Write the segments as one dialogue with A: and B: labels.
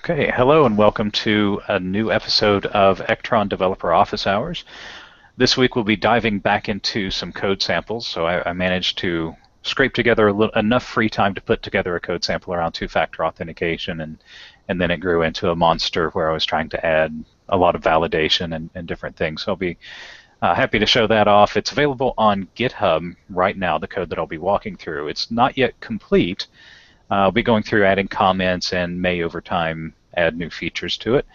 A: Okay, hello and welcome to a new episode of Ektron Developer Office Hours. This week we'll be diving back into some code samples. So I managed to scrape together enough free time to put together a code sample around two-factor authentication, and then it grew into a monster where I was trying to add a lot of validation and different things. So I'll be happy to show that off. It's available on GitHub right now, the code that I'll be walking through. It's not yet complete. I'll be going through adding comments and may over time add new features to it.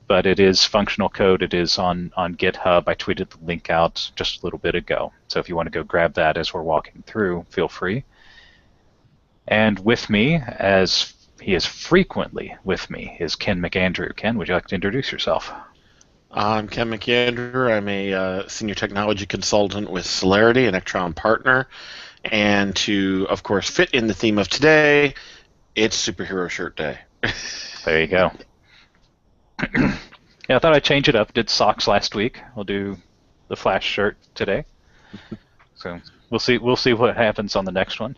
A: But it is functional code. It is on GitHub. I tweeted the link out just a little bit ago. So if you want to go grab that as we're walking through, feel free. And with me, as he is frequently with me, is Ken McAndrew. Ken, would you like to introduce yourself?
B: I'm Ken McAndrew. I'm a senior technology consultant with Celerity, an Ektron partner. And to, of course, fit in the theme of today, it's Superhero Shirt Day.
A: There you go. Yeah, I thought I'd change it up. Did socks last week. We'll do the Flash shirt today. So we'll see what happens on the next one.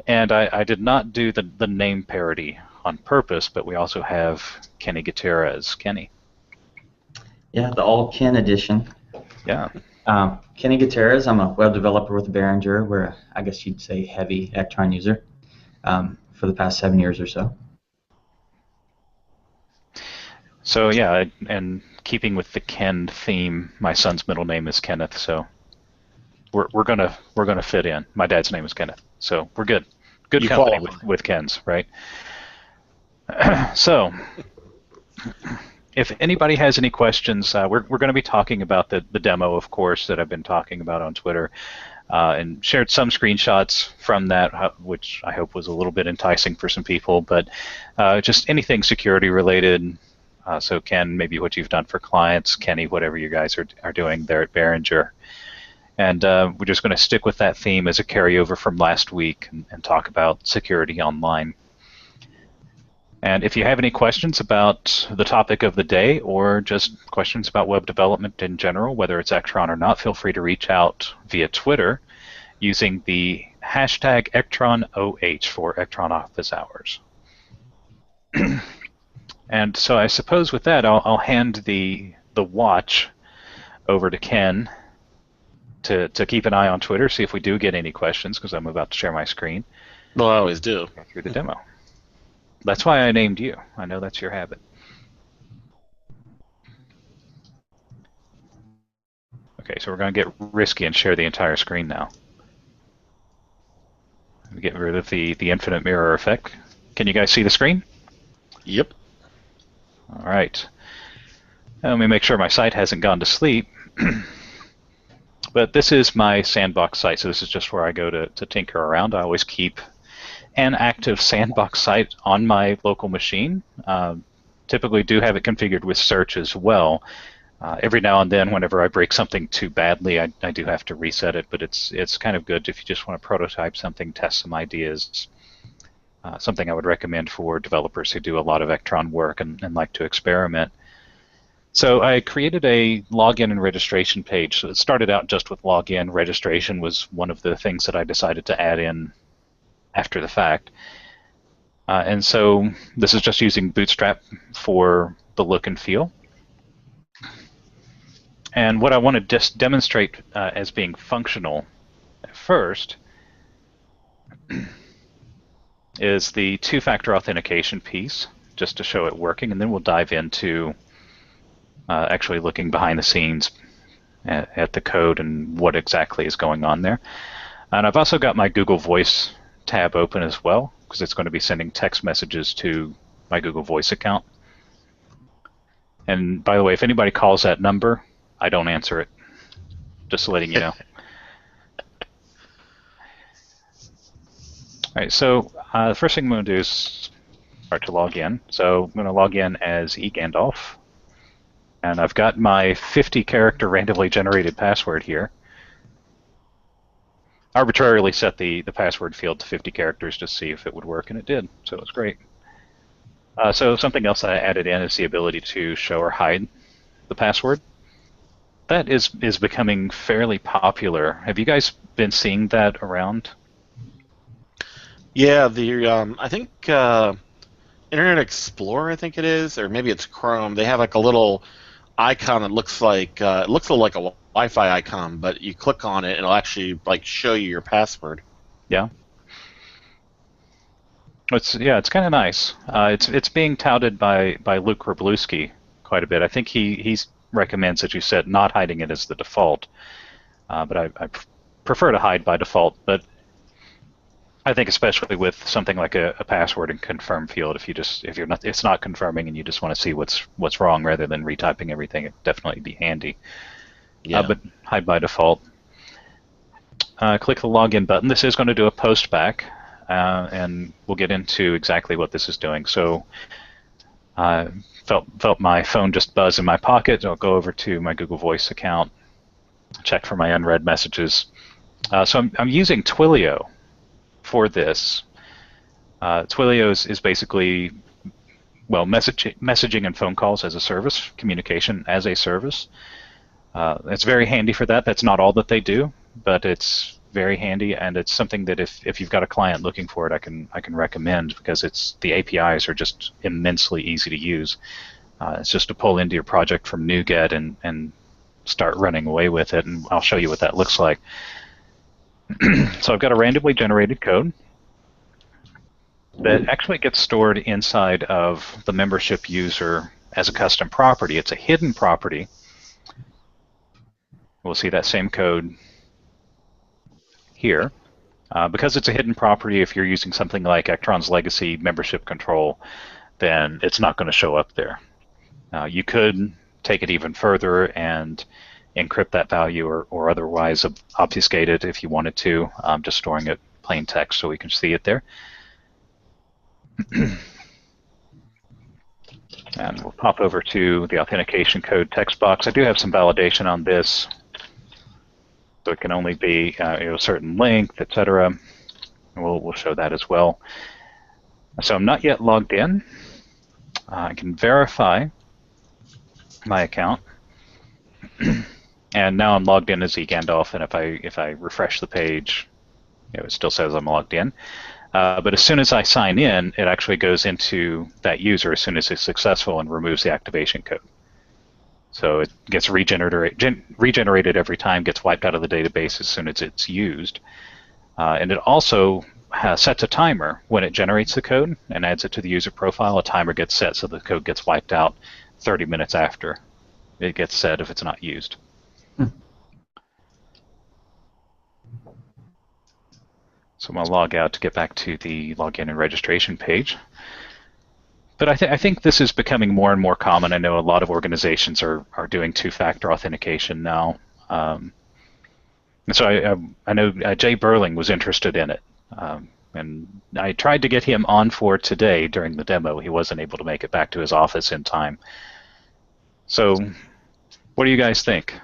A: And I did not do the name parody on purpose, but we also have Kenny Gutierrez. Kenny.
C: Yeah, the all Ken edition.
A: Yeah.
C: Kenny Gutierrez. I'm a web developer with Behringer. We're, I guess you'd say, heavy Ektron user for the past 7 years or so.
A: So yeah, and keeping with the Ken theme, my son's middle name is Kenneth, so we're gonna fit in. My dad's name is Kenneth, so we're good. Good
B: You
A: company
B: qualify.
A: with Kens, right? So, if anybody has any questions, we're going to be talking about the demo, of course, that I've been talking about on Twitter, and shared some screenshots from that, which I hope was a little bit enticing for some people, but just anything security related. So Ken, maybe what you've done for clients, Kenny, whatever you guys are doing there at Behringer. And we're just going to stick with that theme as a carryover from last week and talk about security online. And if you have any questions about the topic of the day or just questions about web development in general, whether it's Ektron or not, feel free to reach out via Twitter using the hashtag EktronOH for Ektron Office Hours. And so I suppose with that, I'll hand the watch over to Ken to keep an eye on Twitter, see if we do get any questions, because I'm about to share my screen.
B: Well, I always do.
A: Through the demo. That's why I named you. I know that's your habit. Okay, so we're going to get risky and share the entire screen now. Get rid of the infinite mirror effect. Can you guys see the screen?
B: Yep.
A: All right. Let me make sure my site hasn't gone to sleep. But this is my sandbox site, so this is just where I go to tinker around. I always keep an active sandbox site on my local machine. Typically do have it configured with search as well. Every now and then, whenever I break something too badly, I do have to reset it, but it's kind of good if you just want to prototype something, test some ideas. Something I would recommend for developers who do a lot of Ektron work and like to experiment. So I created a login and registration page. So it started out just with login. Registration was one of the things that I decided to add in after the fact. And so this is just using Bootstrap for the look and feel. And what I want to just demonstrate as being functional at first is the two-factor authentication piece, just to show it working, and then we'll dive into actually looking behind the scenes at the code and what exactly is going on there. And I've also got my Google Voice tab open as well, because it's going to be sending text messages to my Google Voice account. And by the way, if anybody calls that number, I don't answer it, just letting you know. All right, so the first thing I'm going to do is start to log in. So I'm going to log in as eGandalf. And I've got my 50-character randomly generated password here. Arbitrarily set the password field to 50 characters to see if it would work, and it did, so it was great. So something else I added in is the ability to show or hide the password. That is becoming fairly popular. Have you guys been seeing that around?
B: Yeah, I think Internet Explorer, I think it is, or maybe it's Chrome. They have like a little icon that looks like it looks like a Wi-Fi icon, but you click on it, and it'll actually like show you your password.
A: Yeah. It's kind of nice. It's being touted by Luke Wroblewski quite a bit. I think he recommends, as you said, not hiding it as the default. But I prefer to hide by default. But I think especially with something like a password and confirm field, it's not confirming and you just want to see what's wrong rather than retyping everything, it'd definitely be handy.
B: Yeah.
A: But hide by default. Click the login button. This is going to do a post back, and we'll get into exactly what this is doing. So felt my phone just buzz in my pocket. I'll go over to my Google Voice account, check for my unread messages. So I'm using Twilio for this. Twilio is basically, messaging and phone calls as a service, communication as a service. It's very handy for that. That's not all that they do, but it's very handy, and it's something that if you've got a client looking for it, I can recommend, because the APIs are just immensely easy to use. It's just to pull into your project from NuGet and start running away with it, and I'll show you what that looks like. So I've got a randomly generated code that actually gets stored inside of the membership user as a custom property. It's a hidden property. We'll see that same code here. Because it's a hidden property, if you're using something like Ektron's legacy membership control, then it's not going to show up there. You could take it even further and encrypt that value or otherwise obfuscate it if you wanted to, just storing it plain text so we can see it there. And we'll pop over to the authentication code text box. I do have some validation on this, so it can only be a certain length, etc. We'll show that as well. So I'm not yet logged in. I can verify my account. And now I'm logged in as eGandalf, and if I refresh the page, it still says I'm logged in. But as soon as I sign in, it actually goes into that user as soon as it's successful and removes the activation code. So it gets regenerated every time, gets wiped out of the database as soon as it's used. And it also sets a timer when it generates the code and adds it to the user profile. A timer gets set so the code gets wiped out 30 minutes after it gets set if it's not used. So I'm going to log out to get back to the login and registration page. But I think this is becoming more and more common. I know a lot of organizations are doing two-factor authentication now. And so I know Jay Burling was interested in it. And I tried to get him on for today during the demo. He wasn't able to make it back to his office in time. So what do you guys think?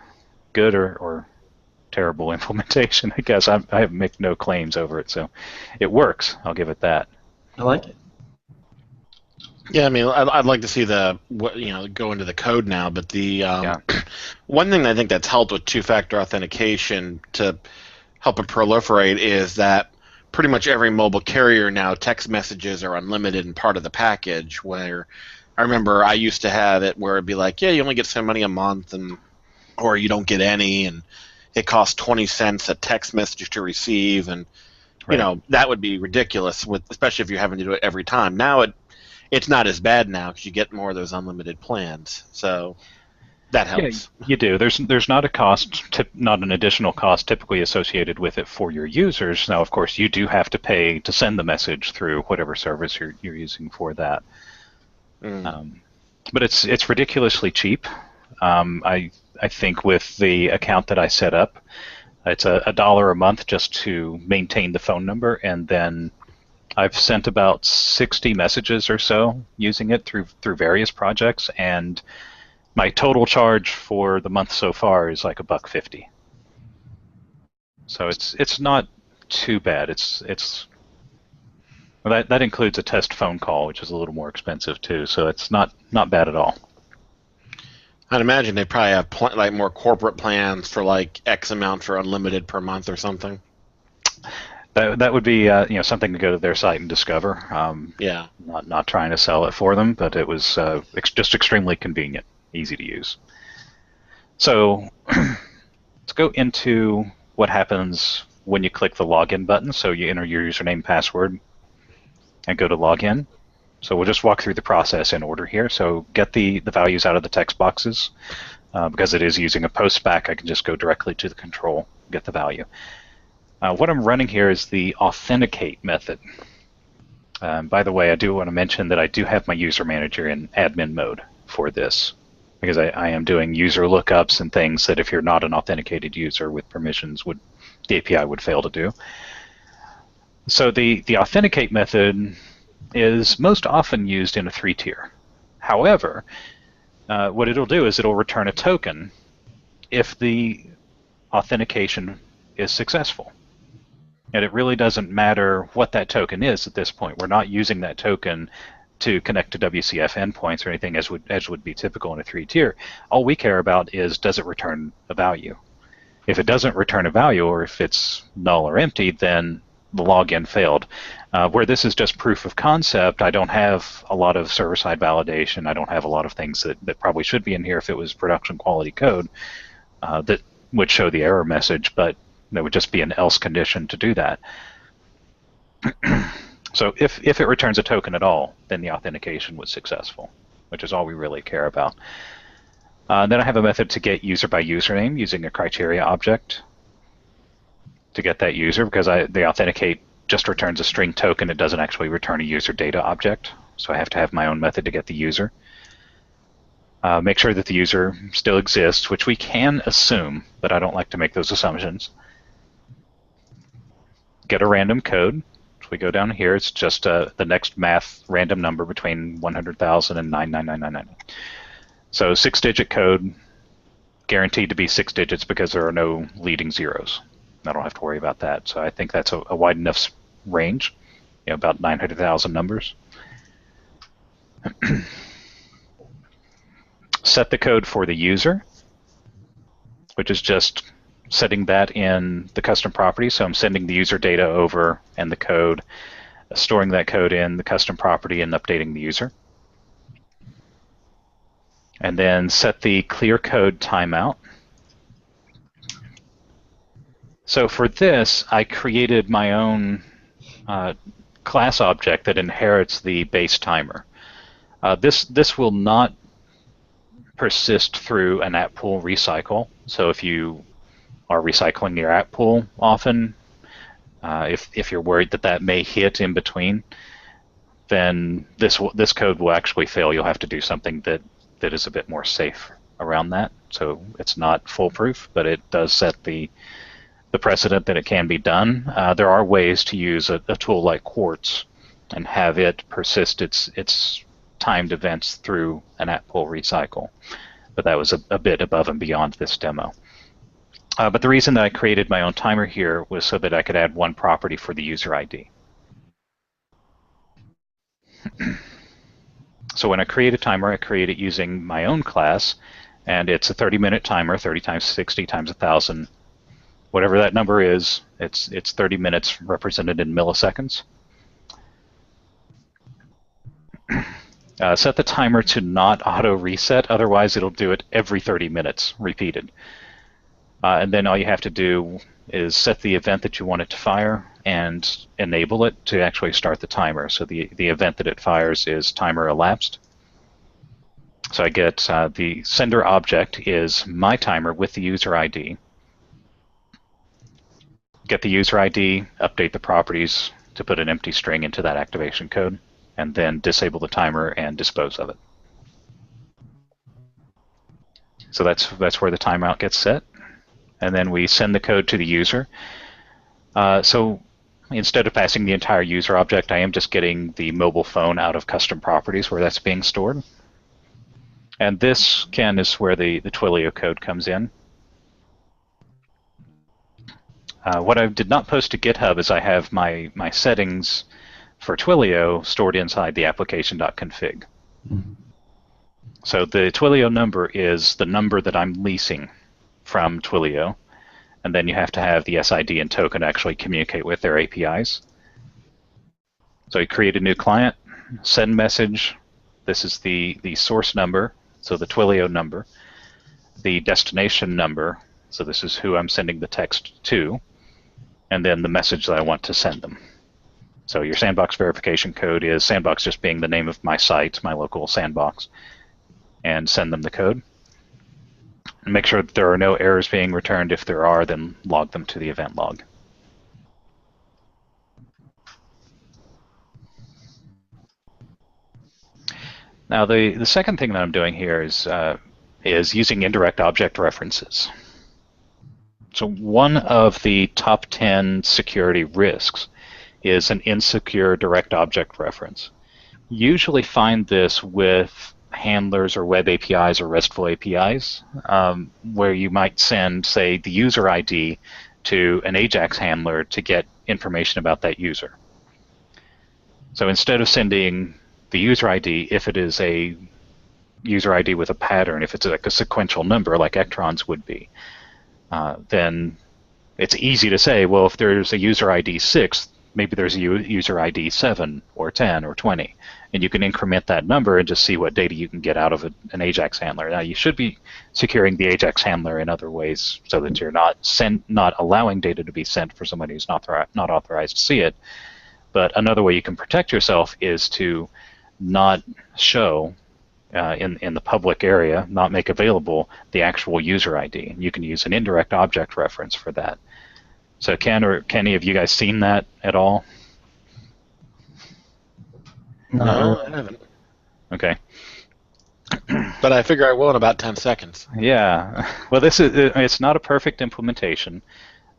A: Good or terrible implementation? I guess I make no claims over it. So it works. I'll give it that.
C: I like it.
B: Yeah, I mean, I'd like to see go into the code now, but the one thing I think that's helped with two-factor authentication to help it proliferate is that pretty much every mobile carrier now, text messages are unlimited and part of the package. Where I remember I used to have it where it'd be like, yeah, you only get so many a month, or you don't get any, and it costs 20 cents a text message to receive, and that would be ridiculous, especially if you're having to do it every time. Now it's not as bad now because you get more of those unlimited plans, so that helps.
A: Yeah, you do. There's not a cost, not an additional cost typically associated with it for your users. Now, of course, you do have to pay to send the message through whatever service you're using for that. But it's ridiculously cheap. I think with the account that I set up, it's $1 a month just to maintain the phone number, and then I've sent about 60 messages or so using it through various projects, and my total charge for the month so far is like $1.50. So it's not too bad. That includes a test phone call, which is a little more expensive too. So it's not bad at all.
B: I'd imagine they probably have like more corporate plans for like X amount for unlimited per month or something.
A: That would be something to go to their site and discover.
B: Yeah.
A: Not trying to sell it for them, but it was just extremely convenient, easy to use. So let's go into what happens when you click the login button. So you enter your username, password, and go to login. So we'll just walk through the process in order here. So get the values out of the text boxes. Because it is using a postback, I can just go directly to the control, get the value. What I'm running here is the authenticate method. By the way, I do want to mention that I do have my user manager in admin mode for this, because I am doing user lookups and things that if you're not an authenticated user with permissions, the API would fail to do. So the authenticate method is most often used in a 3-tier. However, what it'll do is it'll return a token if the authentication is successful. And it really doesn't matter what that token is at this point. We're not using that token to connect to WCF endpoints or anything as would be typical in a 3-tier. All we care about is, does it return a value? If it doesn't return a value, or if it's null or empty, then the login failed. Where this is just proof of concept, I don't have a lot of server-side validation. I don't have a lot of things that probably should be in here if it was production quality code that would show the error message, but there would just be an else condition to do that. So if it returns a token at all, then the authentication was successful, which is all we really care about. Then I have a method to get user by username using a criteria object to get that user, because the authenticate just returns a string token. It doesn't actually return a user data object, so I have to have my own method to get the user. Make sure that the user still exists, which we can assume, but I don't like to make those assumptions. Get a random code. So we go down here. It's just the next math random number between 100,000 and 99999. So 6-digit code, guaranteed to be 6 digits because there are no leading zeros. I don't have to worry about that. So I think that's a wide enough range, about 900,000 numbers. Set the code for the user, which is just setting that in the custom property. So I'm sending the user data over and the code, storing that code in the custom property and updating the user. And then set the clear code timeout. So for this, I created my own class object that inherits the base timer. This will not persist through an app pool recycle. So if you are recycling your app pool often, if you're worried that may hit in between, then this code will actually fail. You'll have to do something that is a bit more safe around that. So it's not foolproof, but it does set the precedent that it can be done. There are ways to use a tool like Quartz and have it persist its timed events through an app pool recycle. But that was a bit above and beyond this demo. But the reason that I created my own timer here was so that I could add one property for the user ID. So when I create a timer, I create it using my own class, and it's a 30-minute timer, 30 times 60 times 1,000. Whatever that number is, it's 30 minutes represented in milliseconds. Set the timer to not auto-reset, otherwise it'll do it every 30 minutes, repeated. And then all you have to do is set the event that you want it to fire and enable it to actually start the timer. So the event that it fires is timer elapsed. So I get the sender object is my timer with the user ID. Get the user ID, update the properties to put an empty string into that activation code, and then disable the timer and dispose of it. So that's where the timeout gets set. And then we send the code to the user. So instead of passing the entire user object, I am just getting the mobile phone out of custom properties where that's being stored. And this, Ken, is where the Twilio code comes in. What I did not post to GitHub is I have my settings for Twilio stored inside the application.config. Mm-hmm. So the Twilio number is the number that I'm leasing from Twilio, and then you have to have the SID and token actually communicate with their APIs. So you create a new client, send message. This is the source number, so the Twilio number, the destination number, so this is who I'm sending the text to, and then the message that I want to send them. So your sandbox verification code is sandbox just being the name of my site, my local sandbox, and send them the code. And make sure that there are no errors being returned. If there are, then log them to the event log. Now the second thing that I'm doing here is using indirect object references. So one of the top 10 security risks is an insecure direct object reference. Usually find this with handlers or web APIs or RESTful APIs, where you might send, say, the user ID to an AJAX handler to get information about that user. So instead of sending the user ID, if it is a user ID with a pattern, if it's like a sequential number like Ektron's would be, then it's easy to say, well, if there's a user ID 6, maybe there's a user ID 7 or 10 or 20, and you can increment that number and just see what data you can get out of an AJAX handler. Now, you should be securing the AJAX handler in other ways so that you're not allowing data to be sent for somebody who's not authorized to see it. But another way you can protect yourself is to not show in the public area, not make available the actual user ID. You can use an indirect object reference for that. So can any of you guys seen that at all?
B: No, I haven't.
A: Okay.
B: But I figure I will in about 10 seconds.
A: Yeah. Well, it's not a perfect implementation,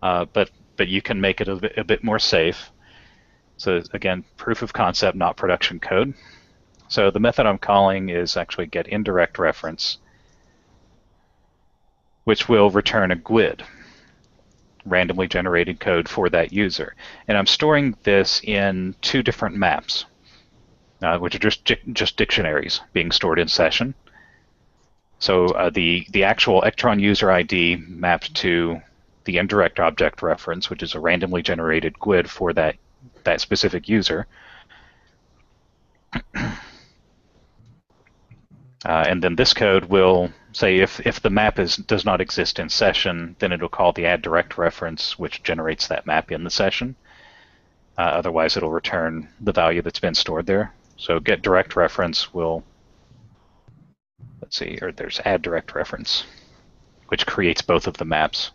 A: but you can make it a bit more safe. So again, proof of concept, not production code. So the method I'm calling is actually get indirect reference, which will return a GUID, randomly generated code for that user. And I'm storing this in 2 different maps, which are just dictionaries being stored in session. So the actual Ektron user ID mapped to the indirect object reference, which is a randomly generated GUID for that specific user. And then this code will say if the map does not exist in session, then it'll call the add direct reference, which generates that map in the session. Otherwise, it'll return the value that's been stored there. So get direct reference will, let's see, or there's add direct reference, which creates both of the maps.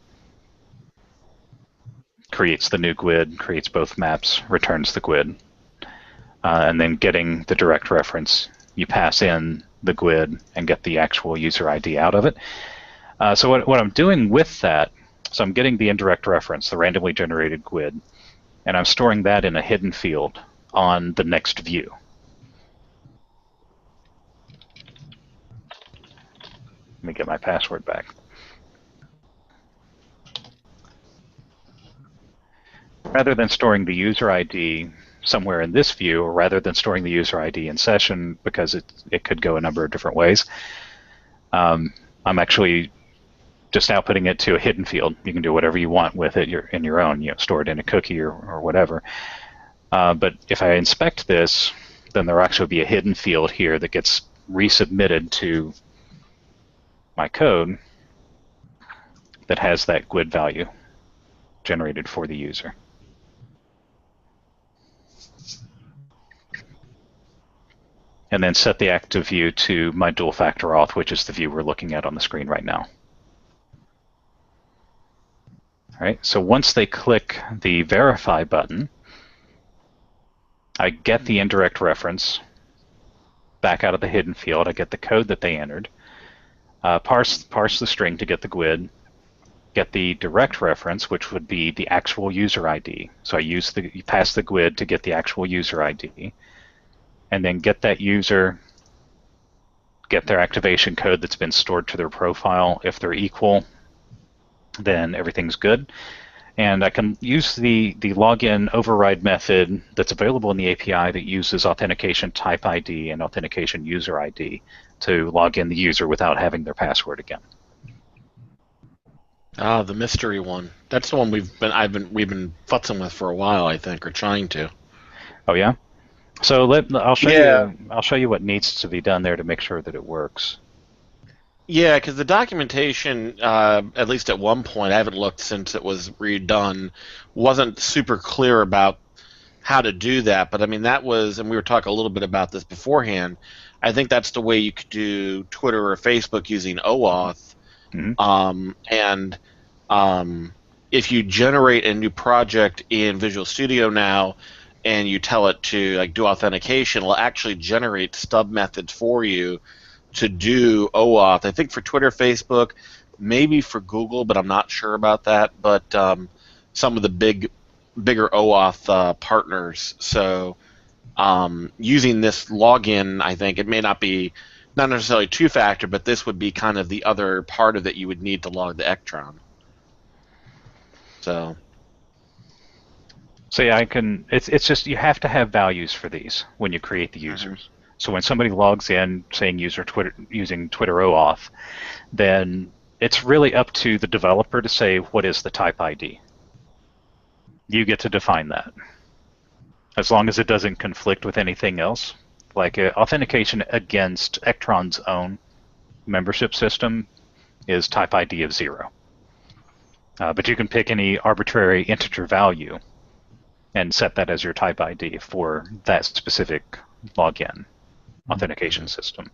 A: Creates the new GUID, creates both maps, returns the GUID. And then getting the direct reference, you pass in the GUID and get the actual user ID out of it. So what I'm doing with that, so I'm getting the indirect reference, the randomly generated GUID, and I'm storing that in a hidden field on the next view. Let me get my password back. Rather than storing the user ID somewhere in this view, or rather than storing the user ID in session, because it could go a number of different ways, I'm actually just outputting it to a hidden field. You can do whatever you want with it in your own, store it in a cookie or whatever. But if I inspect this, then there'll actually be a hidden field here that gets resubmitted to my code that has that GUID value generated for the user. And then set the active view to my dual factor auth, which is the view we're looking at on the screen right now. All right, so once they click the verify button, I get the indirect reference back out of the hidden field. I get the code that they entered, parse the string to get the GUID, get the direct reference, which would be the actual user ID. So you pass the GUID to get the actual user ID, and then get that user, get their activation code that's been stored to their profile. If they're equal, then everything's good. And I can use the login override method that's available in the API that uses authentication type ID and authentication user ID to log in the user without having their password again.
B: Ah, the mystery one. That's the one we've been futzing with for a while, I think, or trying to.
A: Oh yeah. So
B: Yeah.
A: I'll show you what needs to be done there to make sure that it works.
B: Yeah, because the documentation, at least at one point, I haven't looked since it was redone, wasn't super clear about how to do that. But I mean, that was, and we were talking a little bit about this beforehand. I think that's the way you could do Twitter or Facebook using OAuth.
A: Hmm.
B: And if you generate a new project in Visual Studio now, and you tell it to like do authentication, it'll actually generate stub methods for you to do OAuth. I think for Twitter, Facebook, maybe for Google, but I'm not sure about that. But some of the bigger OAuth partners. So using this login, I think it may not be not necessarily two-factor, but this would be kind of the other part of it you would need to log the Ektron. So
A: yeah, I can. It's just you have to have values for these when you create the users. So when somebody logs in saying using Twitter OAuth, then it's really up to the developer to say what is the type ID. You get to define that. As long as it doesn't conflict with anything else, like authentication against Ektron's own membership system is type ID of 0. But you can pick any arbitrary integer value and set that as your type ID for that specific login authentication system.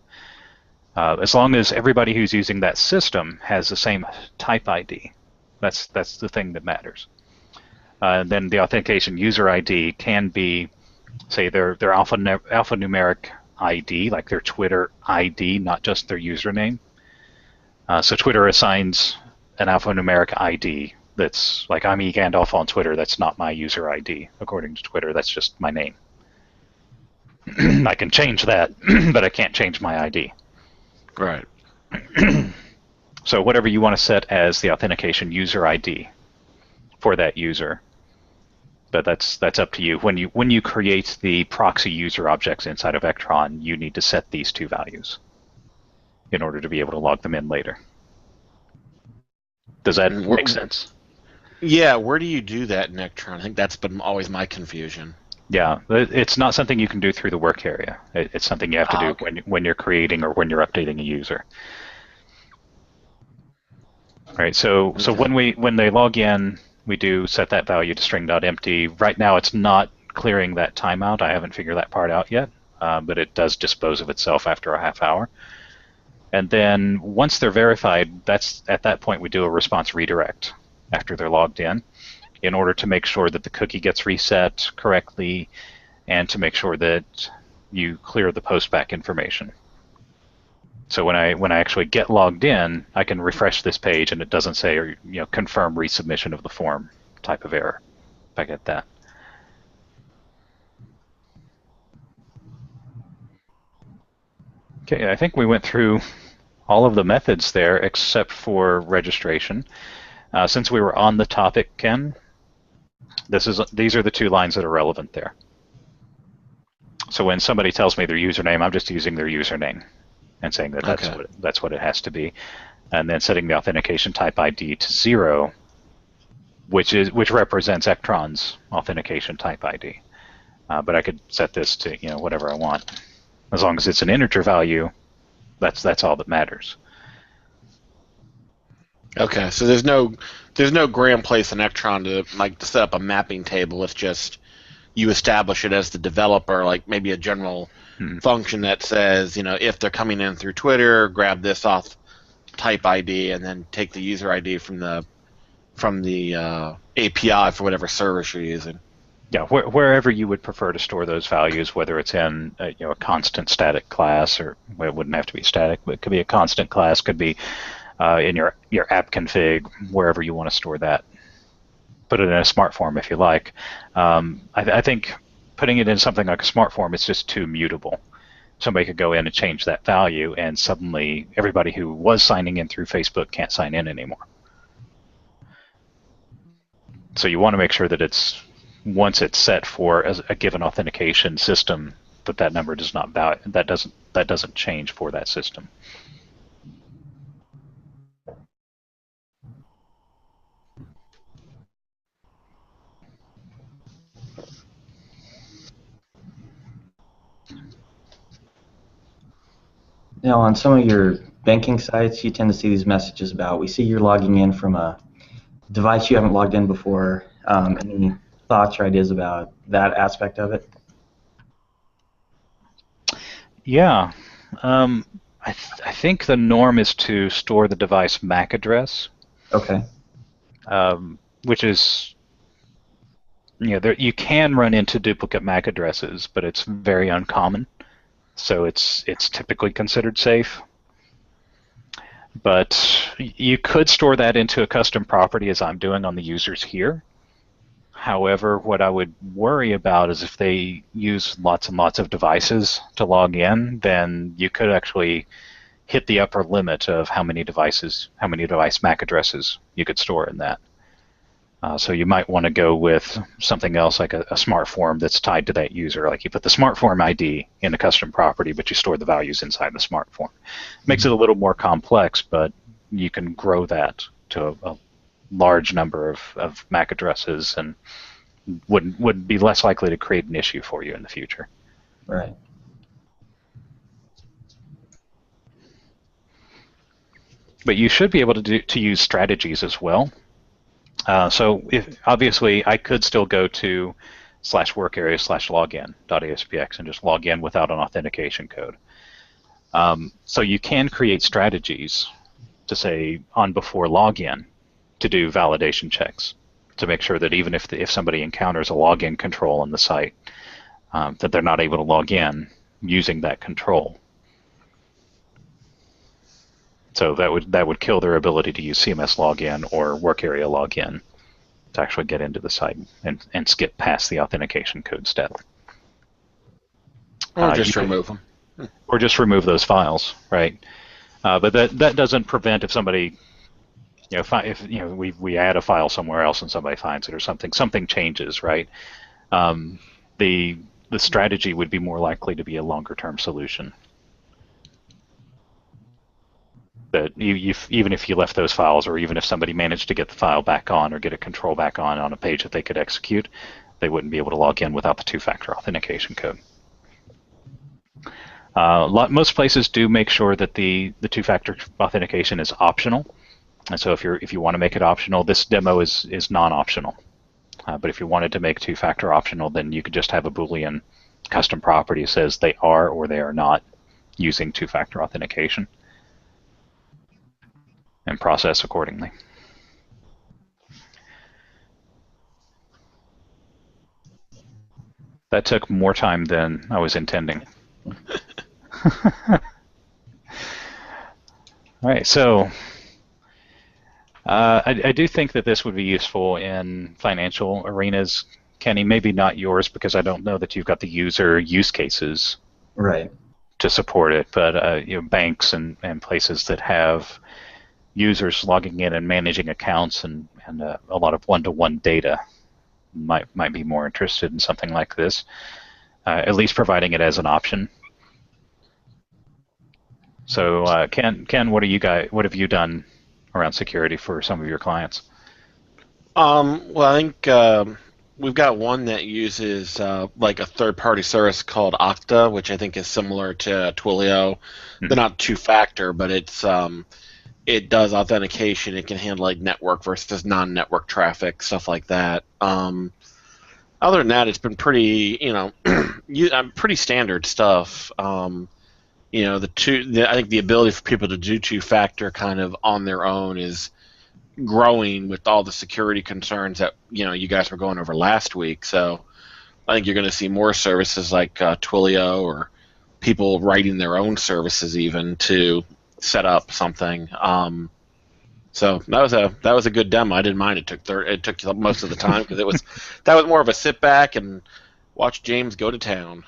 A: As long as everybody who's using that system has the same type ID, that's the thing that matters. Then the authentication user ID can be, say, their alphanumeric ID, like their Twitter ID, not just their username. So Twitter assigns an alphanumeric ID that's like, I'm eGandalf on Twitter. That's not my user ID. According to Twitter, that's just my name. I can change that, but I can't change my ID.
B: right.
A: So whatever you want to set as the authentication user ID for that user, but that's up to you. When you create the proxy user objects inside of Ektron, you need to set these two values in order to be able to log them in later. Does that make sense?
B: Yeah, where do you do that in Ektron? I think that's been always my confusion.
A: Yeah, it's not something you can do through the work area. It's something you have to do
B: Okay.
A: when you're creating or when you're updating a user. Right. So when they log in, we do set that value to string.empty. Right now, it's not clearing that timeout. I haven't figured that part out yet, but it does dispose of itself after a half hour. And then once they're verified, that's at that point we do a response redirect after they're logged in order to make sure that the cookie gets reset correctly and to make sure that you clear the postback information. So when I actually get logged in, I can refresh this page and it doesn't say, confirm resubmission of the form type of error, if I get that. Okay, I think we went through all of the methods there except for registration. Since we were on the topic, Ken, these are the two lines that are relevant there. So when somebody tells me their username, I'm just using their username and saying that that's what it has to be, and then setting the authentication type ID to 0, which represents Ektron's authentication type ID. But I could set this to whatever I want, as long as it's an integer value. That's all that matters.
B: Okay, so there's no grand place in Ektron to set up a mapping table. It's just you establish it as the developer, like maybe a general function that says, if they're coming in through Twitter, grab this auth type ID and then take the user ID from the API for whatever service you're using.
A: Yeah, wherever you would prefer to store those values, whether it's in a constant static class, or it wouldn't have to be static, but it could be a constant class, could be in your app config, wherever you want to store that. Put it in a smart form if you like. I think putting it in something like a smart form is just too mutable. Somebody could go in and change that value, and suddenly everybody who was signing in through Facebook can't sign in anymore. So you want to make sure that once it's set for a given authentication system, that number does not that doesn't change for that system.
C: on some of your banking sites, you tend to see these messages about, we see you're logging in from a device you haven't logged in before. Any thoughts or ideas about that aspect of it?
A: Yeah. I think the norm is to store the device MAC address.
C: Okay.
A: Which is, you can run into duplicate MAC addresses, but it's very uncommon. So it's typically considered safe. But you could store that into a custom property, as I'm doing on the users here. However, what I would worry about is if they use lots and lots of devices to log in, then you could actually hit the upper limit of how many device MAC addresses you could store in that. So you might want to go with something else like a smart form that's tied to that user. Like you put the smart form ID in a custom property, but you store the values inside the smart form. Makes it a little more complex, but you can grow that to a large number of MAC addresses and would be less likely to create an issue for you in the future.
C: Right.
A: But you should be able to use strategies as well. So obviously I could still go to /workarea/login.aspx and just log in without an authentication code. So you can create strategies to say on before login to do validation checks to make sure that even if somebody encounters a login control on the site, that they're not able to log in using that control. So that would kill their ability to use CMS login or work area login to actually get into the site and skip past the authentication code step.
B: Or just remove them.
A: Or just remove those files, right? But that doesn't prevent if somebody, if we add a file somewhere else and somebody finds it or something changes, right? The strategy would be more likely to be a longer term solution. That even if you left those files, or even if somebody managed to get the file back on or get a control back on a page that they could execute, they wouldn't be able to log in without the two-factor authentication code. Most places do make sure that the two-factor authentication is optional, and so if you want to make it optional, this demo is non-optional. But if you wanted to make two-factor optional, then you could just have a Boolean custom property that says they are or they are not using two-factor authentication, and process accordingly. That took more time than I was intending. All right, so I do think that this would be useful in financial arenas. Kenny, maybe not yours because I don't know that you've got the user use cases
C: Right.
A: to support it, but banks and places that have users logging in and managing accounts and a lot of one-to-one data might be more interested in something like this, at least providing it as an option. So Ken, what have you done around security for some of your clients?
B: Well, I think we've got one that uses like a third-party service called Okta, which I think is similar to Twilio. Mm-hmm. They're not two-factor, but it does authentication. It can handle like network versus non-network traffic, stuff like that. Other than that, it's been pretty, pretty standard stuff. I think the ability for people to do two-factor kind of on their own is growing with all the security concerns that you guys were going over last week. So I think you're going to see more services like Twilio or people writing their own services even to set up something. So that was a good demo. I didn't mind. It took most of the time because that was more of a sit back and watch James go to town.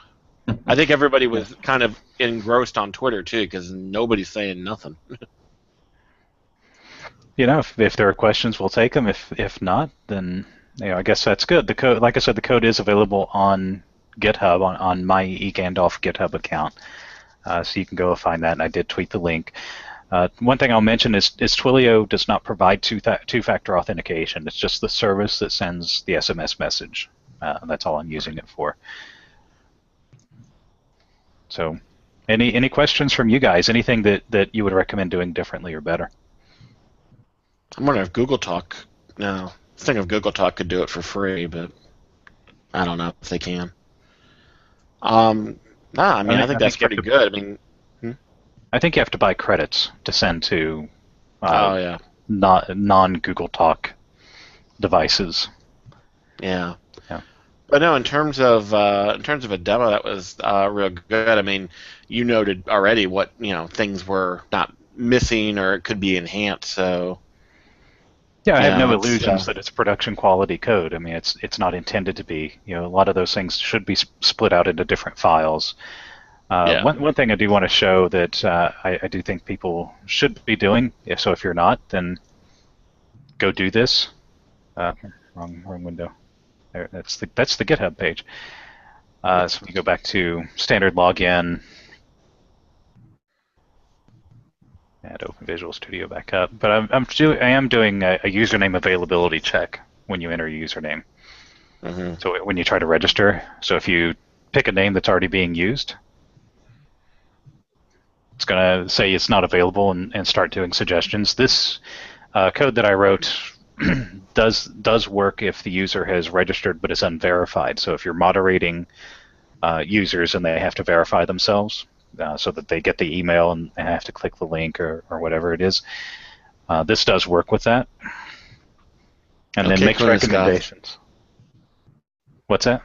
B: I think everybody was kind of engrossed on Twitter too because nobody's saying nothing.
A: If there are questions, we'll take them. If not, then I guess that's good. The code, like I said, the code is available on GitHub on my eGandalf GitHub account. So you can go find that, and I did tweet the link. One thing I'll mention is Twilio does not provide two-factor authentication. It's just the service that sends the SMS message. That's all I'm using it for. So Any questions from you guys? Anything that you would recommend doing differently or better?
B: I'm wondering if Google Talk. No, I was thinking if Google Talk could do it for free, but I don't know if they can. No, I mean, I think that's pretty good. I mean,
A: I think you have to buy credits to send to
B: oh yeah,
A: non-Google Talk devices.
B: yeah.
A: Yeah.
B: But no, in terms of a demo, that was real good. I mean, you noted already what things were not missing or it could be enhanced. So
A: yeah, I have no illusions that it's production quality code. I mean, it's not intended to be. A lot of those things should be split out into different files. One thing I do want to show that I do think people should be doing. So if you're not, then go do this. Wrong window. There, that's the GitHub page. So we go back to standard login. And open Visual Studio back up. But I am doing a username availability check when you enter a username.
B: Mm-hmm.
A: So when you try to register, so if you pick a name that's already being used, it's going to say it's not available and start doing suggestions. This code that I wrote does work if the user has registered but is unverified. So if you're moderating users and they have to verify themselves so that they get the email and have to click the link or whatever it is, this does work with that. And then makes recommendations. What's that?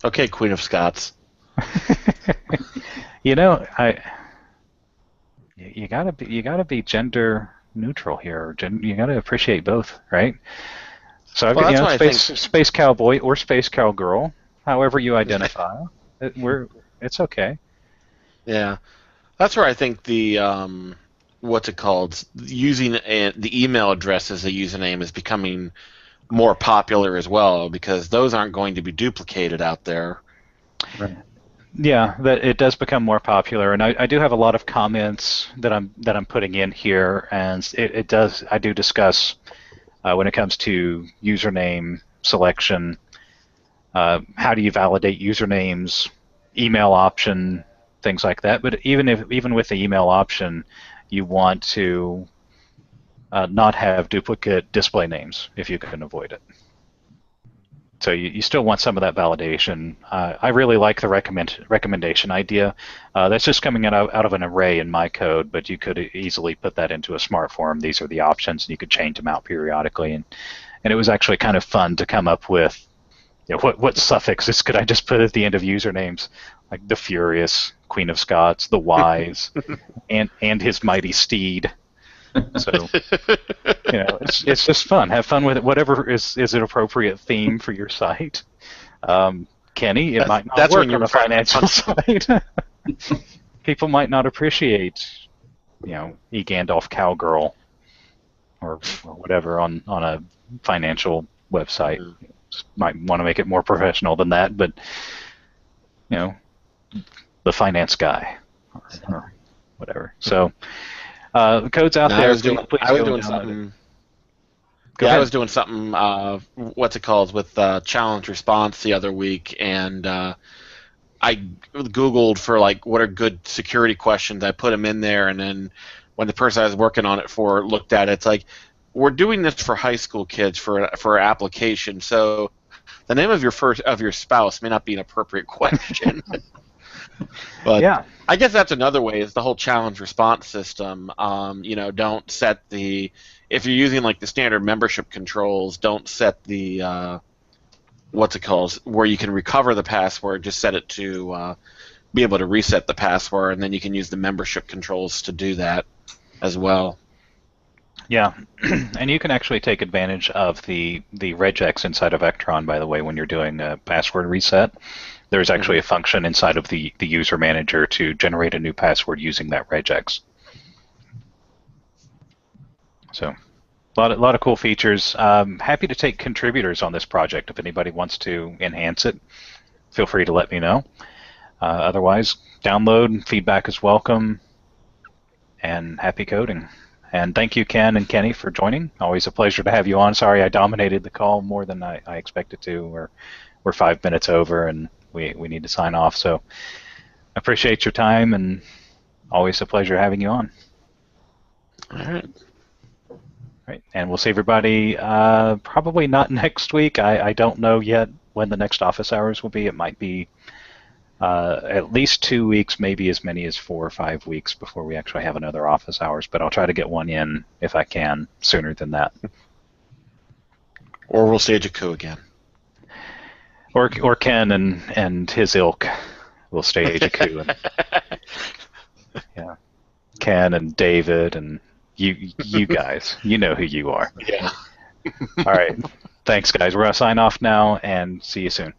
B: Okay, Queen of Scots.
A: You gotta be gender neutral here. You gotta appreciate both, right? So I've got space cowboy or space cowgirl, however you identify. It's okay.
B: Yeah, that's where I think the what's it called? Using the email address as a username is becoming more popular as well, because those aren't going to be duplicated out there.
C: Right.
A: Yeah, that it does become more popular, and I do have a lot of comments that I'm putting in here, and I do discuss when it comes to username selection, how do you validate usernames, email option, things like that. But even with the email option, you want to not have duplicate display names if you can avoid it. So you still want some of that validation. I really like the recommendation idea. That's just coming out of an array in my code, but you could easily put that into a smart form. These are the options, and you could change them out periodically. And it was actually kind of fun to come up with, what suffixes could I just put at the end of usernames, like the Furious, Queen of Scots, the Wise, and his mighty steed. So, it's just fun. Have fun with it. Whatever is an appropriate theme for your site. Kenny, it might not work on a financial site. People might not appreciate, E. Gandalf Cowgirl or whatever on a financial website. Might want to make it more professional than that, but the finance guy or whatever. So. The code's out there.
B: I was doing something. I was doing something. What's it called with challenge response the other week, and I Googled for what are good security questions. I put them in there, and then when the person I was working on it for looked at it, it's like, we're doing this for high school kids for an application. So the name of your spouse may not be an appropriate question. But yeah. I guess that's another way, is the whole challenge response system. Don't set if you're using the standard membership controls, don't set the what's it called, where you can recover the password. Just set it to be able to reset the password, and then you can use the membership controls to do that as well.
A: Yeah, and you can actually take advantage of the regex inside of Ektron, by the way, when you're doing a password reset. There's actually a function inside of the user manager to generate a new password using that regex. So, a lot of cool features. Happy to take contributors on this project. If anybody wants to enhance it, feel free to let me know. Otherwise, download, feedback is welcome, and happy coding. And thank you, Ken and Kenny, for joining. Always a pleasure to have you on. Sorry I dominated the call more than I expected to. We're 5 minutes over, and we need to sign off. So Appreciate your time, and always a pleasure having you on.
B: All right.
A: Right, and we'll see everybody probably not next week. I don't know yet when the next office hours will be. It might be at least 2 weeks, maybe as many as 4 or 5 weeks before we actually have another office hours, but I'll try to get one in if I can sooner than that.
B: Or we'll stage a coup again.
A: Or Ken and his ilk will stage a coup. And, yeah, Ken and David and you guys, you know who you are.
B: Yeah.
A: All right. Thanks, guys. We're going to sign off now and see you soon.